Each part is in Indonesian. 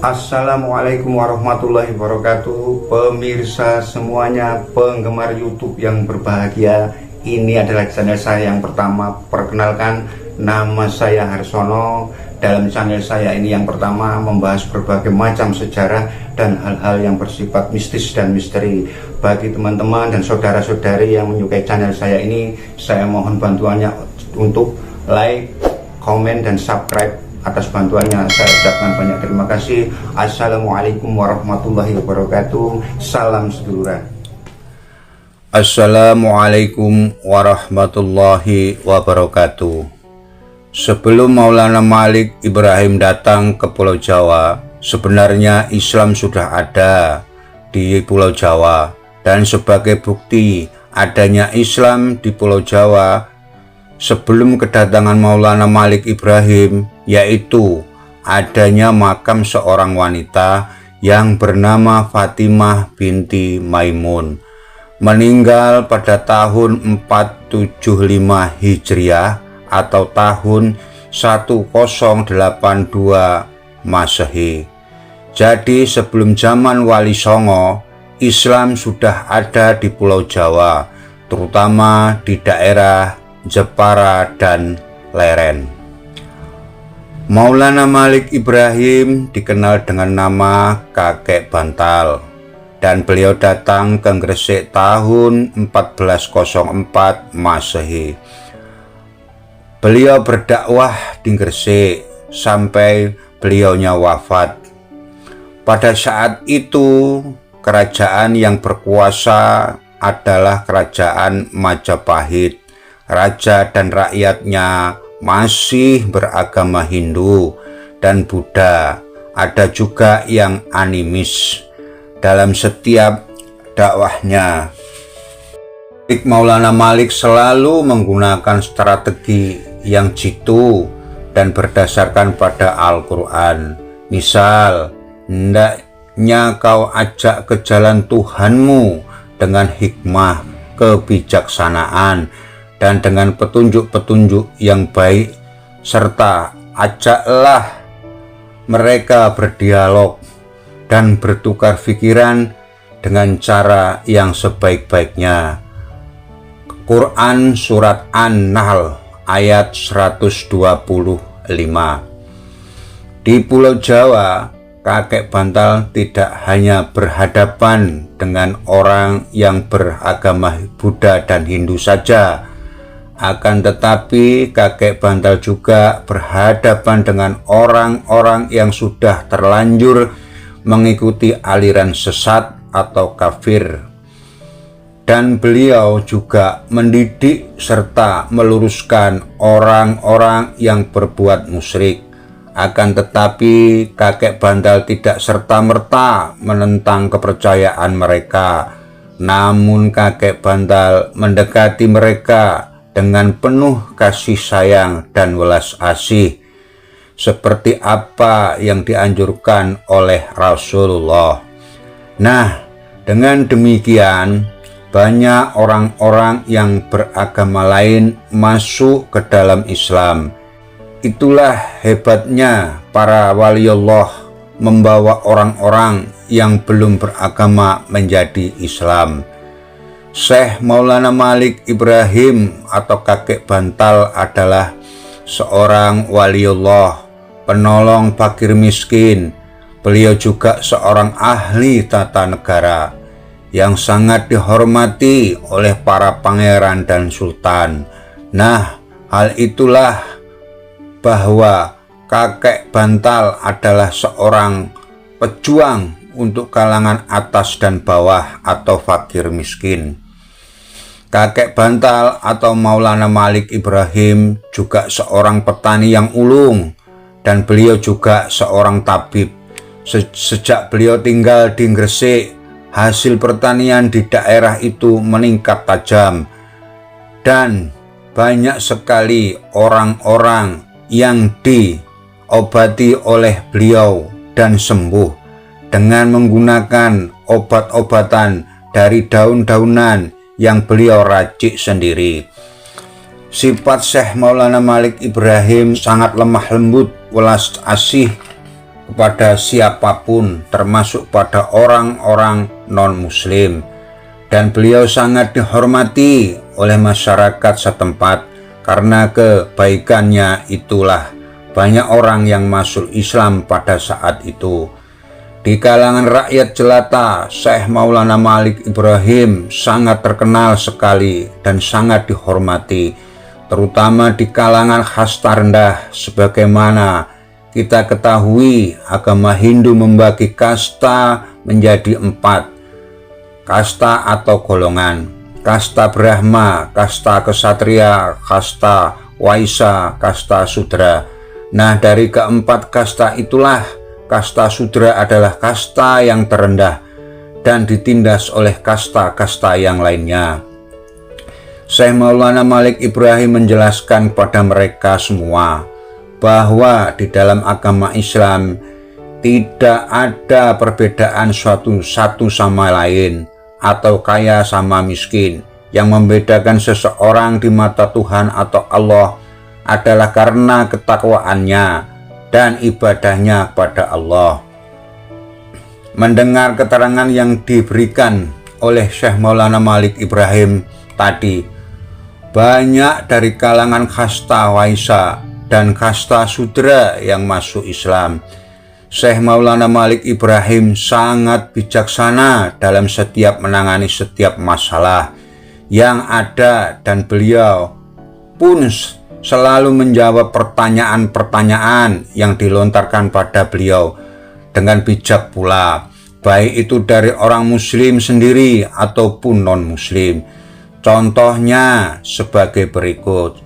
Assalamualaikum warahmatullahi wabarakatuh. Pemirsa semuanya, penggemar YouTube yang berbahagia, ini adalah channel saya yang pertama. Perkenalkan, nama saya Harsono. Dalam channel saya ini yang pertama membahas berbagai macam sejarah dan hal-hal yang bersifat mistis dan misteri. Bagi teman-teman dan saudara-saudari yang menyukai channel saya ini, saya mohon bantuannya untuk like, komen, dan subscribe. Atas bantuannya saya ucapkan banyak terima kasih. Assalamualaikum warahmatullahi wabarakatuh. Salam seduluran. Assalamualaikum warahmatullahi wabarakatuh. Sebelum Maulana Malik Ibrahim datang ke Pulau Jawa, sebenarnya Islam sudah ada di Pulau Jawa. Dan sebagai bukti adanya Islam di Pulau Jawa, sebelum kedatangan Maulana Malik Ibrahim, yaitu adanya makam seorang wanita yang bernama Fatimah binti Maimun, meninggal pada tahun 475 Hijriah atau tahun 1082 Masehi. Jadi sebelum zaman Wali Songo, Islam sudah ada di Pulau Jawa, terutama di daerah Jepara dan Leren. Maulana Malik Ibrahim dikenal dengan nama Kakek Bantal, dan beliau datang ke Gresik tahun 1404 Masehi. Beliau berdakwah di Gresik sampai beliaunya wafat. Pada saat itu kerajaan yang berkuasa adalah kerajaan Majapahit. Raja dan rakyatnya masih beragama Hindu dan Buddha. Ada juga yang animis dalam setiap dakwahnya. Maulana Malik selalu menggunakan strategi yang jitu dan berdasarkan pada Al-Quran. Misal, hendaknya kau ajak ke jalan Tuhanmu dengan hikmah, kebijaksanaan, dan dengan petunjuk-petunjuk yang baik, serta ajaklah mereka berdialog dan bertukar pikiran dengan cara yang sebaik-baiknya. Quran Surat An-Nahl ayat 125. Di Pulau Jawa, Kakek Bantal tidak hanya berhadapan dengan orang yang beragama Buddha dan Hindu saja, akan tetapi Kakek Bantal juga berhadapan dengan orang-orang yang sudah terlanjur mengikuti aliran sesat atau kafir. Dan beliau juga mendidik serta meluruskan orang-orang yang berbuat musyrik. Akan tetapi Kakek Bantal tidak serta-merta menentang kepercayaan mereka. Namun Kakek Bantal mendekati mereka dengan penuh kasih sayang dan welas asih, seperti apa yang dianjurkan oleh Rasulullah. Nah, dengan demikian banyak orang-orang yang beragama lain masuk ke dalam Islam. Itulah hebatnya para waliullah membawa orang-orang yang belum beragama menjadi Islam. Syekh Maulana Malik Ibrahim atau Kakek Bantal adalah seorang waliullah, penolong fakir miskin. Beliau juga seorang ahli tata negara yang sangat dihormati oleh para pangeran dan sultan. Nah, hal itulah bahwa Kakek Bantal adalah seorang pejuang untuk kalangan atas dan bawah atau fakir miskin. Kakek Bantal atau Maulana Malik Ibrahim juga seorang petani yang ulung, dan beliau juga seorang tabib. Sejak beliau tinggal di Gresik, hasil pertanian di daerah itu meningkat tajam, dan banyak sekali orang-orang yang diobati oleh beliau dan sembuh dengan menggunakan obat-obatan dari daun-daunan yang beliau racik sendiri. Sifat Syekh Maulana Malik Ibrahim sangat lemah lembut, welas asih, kepada siapapun, termasuk pada orang-orang non-muslim. Dan beliau sangat dihormati oleh masyarakat setempat karena kebaikannya itulah banyak orang yang masuk Islam pada saat itu. Di kalangan rakyat jelata, Syekh Maulana Malik Ibrahim sangat terkenal sekali dan sangat dihormati, terutama di kalangan kasta rendah. Sebagaimana kita ketahui, agama Hindu membagi kasta menjadi 4 kasta atau golongan: kasta Brahma, kasta Ksatria, kasta Waisya, kasta Sudra. Nah, dari keempat kasta itulah kasta Sudra adalah kasta yang terendah dan ditindas oleh kasta-kasta yang lainnya. Syekh Maulana Malik Ibrahim menjelaskan kepada mereka semua bahwa di dalam agama Islam tidak ada perbedaan satu sama lain atau kaya sama miskin. Yang membedakan seseorang di mata Tuhan atau Allah adalah karena ketakwaannya dan ibadahnya pada Allah. Mendengar keterangan yang diberikan oleh Syekh Maulana Malik Ibrahim tadi, banyak dari kalangan kasta Waisya dan kasta Sudra yang masuk Islam. Syekh Maulana Malik Ibrahim sangat bijaksana dalam setiap menangani setiap masalah yang ada, dan beliau pun selalu menjawab pertanyaan-pertanyaan yang dilontarkan pada beliau dengan bijak pula, baik itu dari orang muslim sendiri ataupun non-muslim. Contohnya sebagai berikut: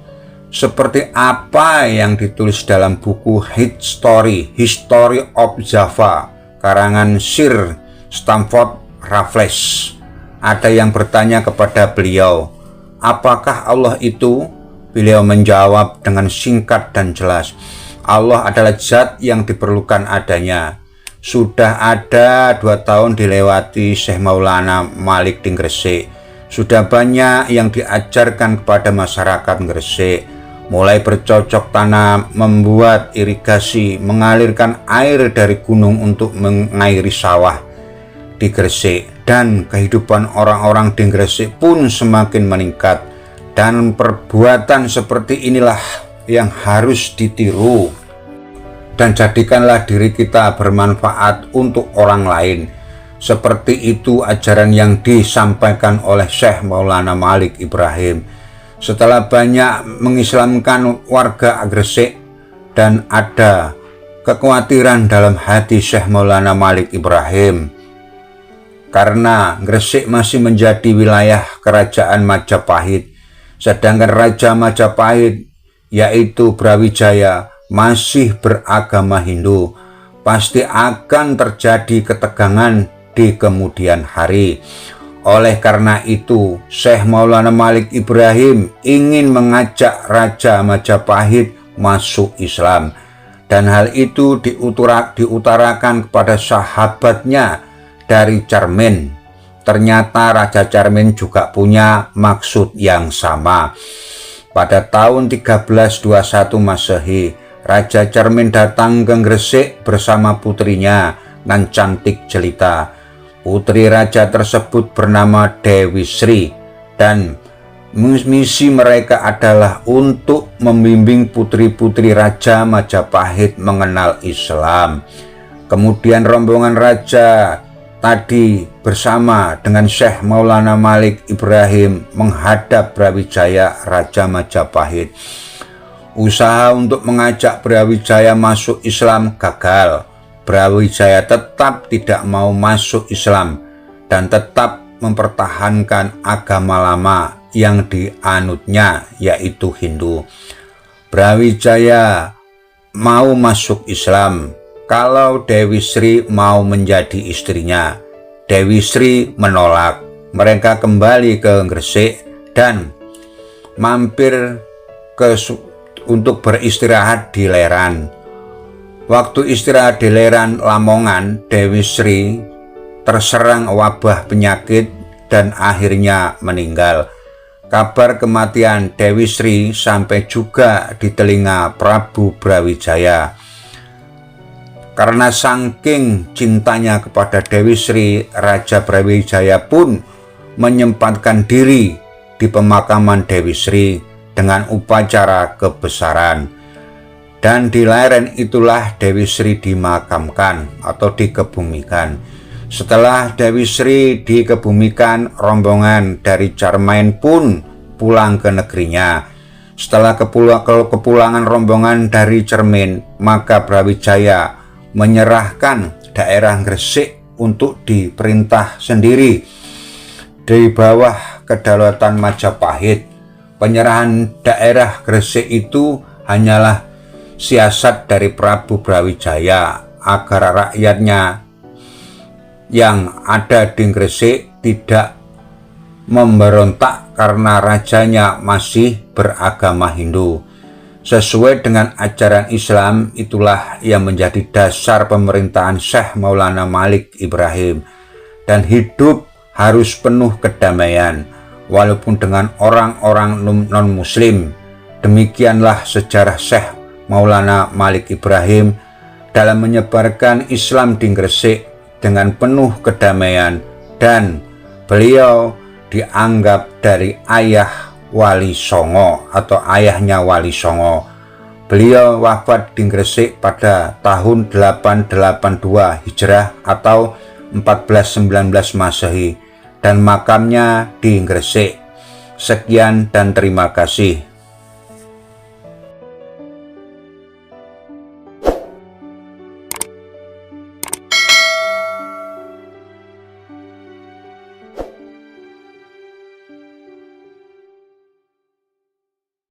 seperti apa yang ditulis dalam buku History of Java karangan Sir Stamford Raffles. Ada yang bertanya kepada beliau, apakah Allah itu? Beliau menjawab dengan singkat dan jelas, Allah adalah zat yang diperlukan adanya. Sudah ada 2 tahun dilewati Syekh Maulana Malik di Gresik. Sudah banyak yang diajarkan kepada masyarakat Gresik, mulai bercocok tanam, membuat irigasi, mengalirkan air dari gunung untuk mengairi sawah di Gresik. Dan kehidupan orang-orang di Gresik pun semakin meningkat. Dan perbuatan seperti inilah yang harus ditiru. Dan jadikanlah diri kita bermanfaat untuk orang lain. Seperti itu ajaran yang disampaikan oleh Syekh Maulana Malik Ibrahim. Setelah banyak mengislamkan warga Gresik, dan ada kekhawatiran dalam hati Syekh Maulana Malik Ibrahim, karena Gresik masih menjadi wilayah kerajaan Majapahit, sedangkan Raja Majapahit yaitu Brawijaya masih beragama Hindu. Pasti akan terjadi ketegangan di kemudian hari. Oleh karena itu, Syekh Maulana Malik Ibrahim ingin mengajak Raja Majapahit masuk Islam, dan hal itu diutarakan kepada sahabatnya dari Cermin. Ternyata Raja Cermin juga punya maksud yang sama. Pada tahun 1321 Masehi, Raja Cermin datang ke Gresik bersama putrinya nan cantik jelita. Putri raja tersebut bernama Dewi Sri, dan misi mereka adalah untuk membimbing putri-putri Raja Majapahit mengenal Islam. Kemudian rombongan raja tadi bersama dengan Syekh Maulana Malik Ibrahim menghadap Brawijaya Raja Majapahit. Usaha untuk mengajak Brawijaya masuk Islam gagal. Brawijaya tetap tidak mau masuk Islam dan tetap mempertahankan agama lama yang dianutnya, yaitu Hindu. Brawijaya mau masuk Islam kalau Dewi Sri mau menjadi istrinya. Dewi Sri menolak. Mereka kembali ke Gresik dan mampir untuk beristirahat di Leran. Waktu istirahat di Leran Lamongan, Dewi Sri terserang wabah penyakit dan akhirnya meninggal. Kabar kematian Dewi Sri sampai juga di telinga Prabu Brawijaya. Karena saking cintanya kepada Dewi Sri, Raja Brawijaya pun menyempatkan diri di pemakaman Dewi Sri dengan upacara kebesaran. Dan di lereng itulah Dewi Sri dimakamkan atau dikebumikan. Setelah Dewi Sri dikebumikan, rombongan dari Carmain pun pulang ke negerinya. Setelah kepulangan rombongan dari Cermin, maka Brawijaya menyerahkan daerah Gresik untuk diperintah sendiri di bawah kedaulatan Majapahit. Penyerahan daerah Gresik itu hanyalah siasat dari Prabu Brawijaya agar rakyatnya yang ada di Gresik tidak memberontak karena rajanya masih beragama Hindu. Sesuai dengan ajaran Islam, itulah yang menjadi dasar pemerintahan Syekh Maulana Malik Ibrahim. Dan hidup harus penuh kedamaian, walaupun dengan orang-orang non-muslim. Demikianlah sejarah Syekh Maulana Malik Ibrahim dalam menyebarkan Islam di Gresik dengan penuh kedamaian, dan beliau dianggap dari ayah Wali Songo atau ayahnya Wali Songo. Beliau wafat di Gresik pada tahun 882 Hijrah atau 1419 Masehi, dan makamnya di Gresik. Sekian dan terima kasih.